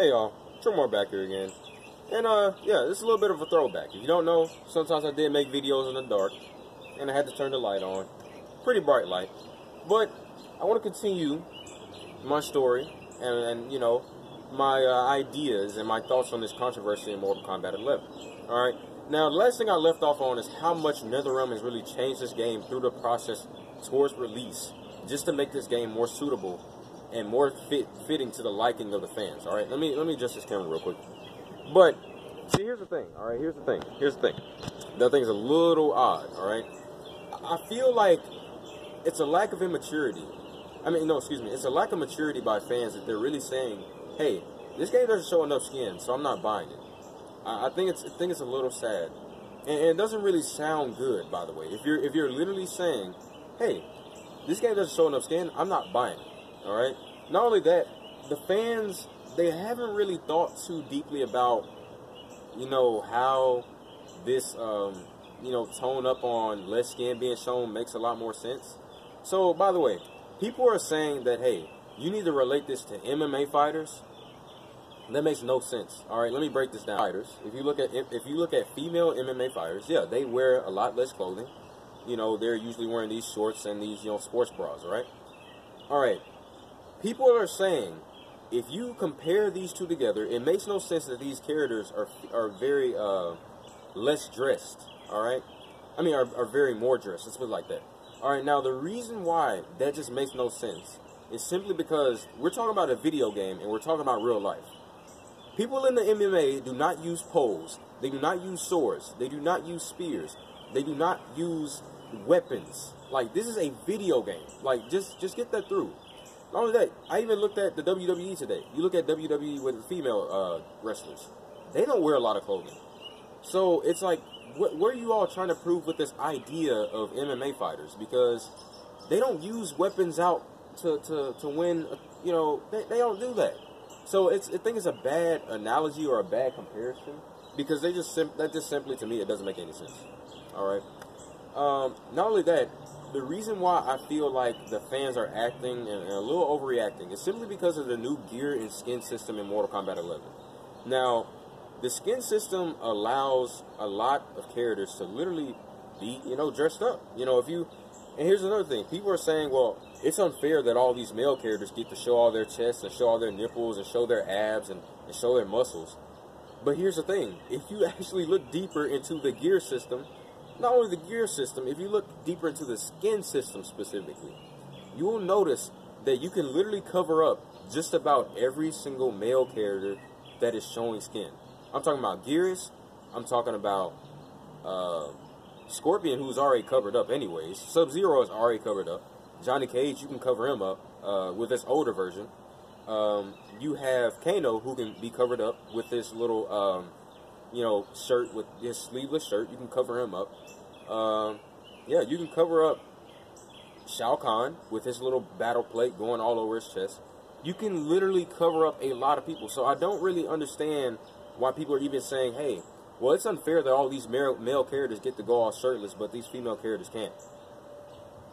Hey y'all, Tremor back here again. And yeah, this is a little bit of a throwback. If you don't know, sometimes I did make videos in the dark, and I had to turn the light on. Pretty bright light. But I want to continue my story and you know, my ideas and my thoughts on this controversy in Mortal Kombat 11. Alright, now the last thing I left off on is how much NetherRealm has really changed this game through the process towards release, just to make this game more suitable and more fitting to the liking of the fans. All right, let me adjust this camera real quick. But see, here's the thing. All right, here's the thing. That thing's a little odd. All right, I feel like it's a lack of immaturity. I mean, no, excuse me. It's a lack of maturity by fans that they're really saying, "Hey, this game doesn't show enough skin, so I'm not buying it." I think it's a little sad, and it doesn't really sound good. By the way, if you're literally saying, "Hey, this game doesn't show enough skin, I'm not buying it." All right. Not only that, the fans, they haven't really thought too deeply about, you know, how this, you know, tone up on less skin being shown makes a lot more sense. So, by the way, people are saying that, hey, you need to relate this to MMA fighters. That makes no sense. All right, let me break this down. Fighters, if you look at female MMA fighters, yeah, they wear a lot less clothing. You know, they're usually wearing these shorts and these, you know, sports bras. All right. All right. People are saying, if you compare these two together, it makes no sense that these characters are very less dressed, all right? I mean, are very more dressed, let's put it like that. All right, now the reason why that just makes no sense is simply because we're talking about a video game and we're talking about real life. People in the MMA do not use poles. They do not use swords. They do not use spears. They do not use weapons. Like, this is a video game. Like, just get that through. Not only that, I even looked at the WWE today. You look at WWE with female wrestlers. They don't wear a lot of clothing. So it's like, what are you all trying to prove with this idea of MMA fighters? Because they don't use weapons out to win, you know, they don't do that. So I think it's a bad analogy or a bad comparison. Because that just simply, to me, it doesn't make any sense. All right. Not only that, the reason why I feel like the fans are acting and a little overreacting is simply because of the new gear and skin system in Mortal Kombat 11. Now, the skin system allows a lot of characters to literally be, you know, dressed up. You know, and here's another thing. People are saying, well, it's unfair that all these male characters get to show all their chests and show all their nipples and show their abs and show their muscles. But here's the thing. If you actually look deeper into the gear system, not only the gear system, if you look deeper into the skin system specifically, you will notice that you can literally cover up just about every single male character that is showing skin. I'm talking about Gears. I'm talking about Scorpion, who's already covered up anyways. Sub-Zero is already covered up. Johnny Cage, you can cover him up with this older version. You have Kano, who can be covered up with this little you know, shirt, with his sleeveless shirt. You can cover him up. Yeah, you can cover up Shao Kahn with his little battle plate going all over his chest. You can literally cover up a lot of people. So I don't really understand why people are even saying, hey, well, it's unfair that all these male characters get to go all shirtless, but these female characters can't.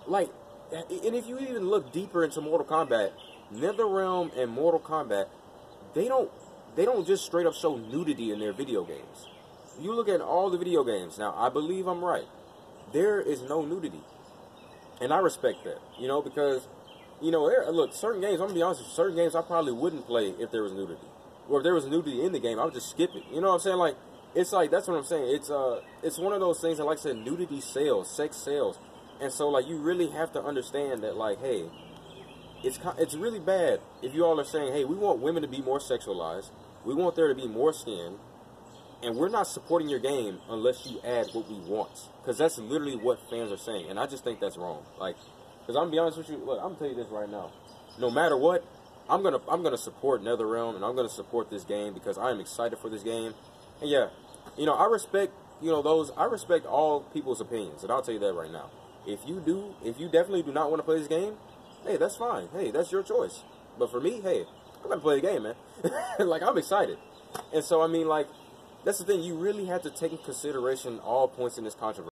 Like, and if you even look deeper into Mortal Kombat, NetherRealm and Mortal Kombat, they don't just straight up show nudity in their video games. You look at all the video games. Now, I believe I'm right. There is no nudity. And I respect that, you know, because, you know, look, certain games, I'm going to be honest with you, certain games I probably wouldn't play if there was nudity. Or if there was nudity in the game, I would just skip it. You know what I'm saying? Like, it's like, that's what I'm saying. It's one of those things that, like I said, nudity sells, sex sells. And so, like, you really have to understand that, like, hey, it's really bad if you all are saying, hey, we want women to be more sexualized. We want there to be more skin. And we're not supporting your game unless you add what we want. Because that's literally what fans are saying. And I just think that's wrong. Like, because I'm going to be honest with you. Look, I'm going to tell you this right now. No matter what, I'm gonna support NetherRealm. And I'm going to support this game because I am excited for this game. And yeah, you know, I respect, you know, I respect all people's opinions. And I'll tell you that right now. If you definitely do not want to play this game, hey, that's fine. Hey, that's your choice. But for me, hey, I'm going to play the game, man. Like, I'm excited. And so, I mean, like, that's the thing. You really have to take in consideration all points in this controversy.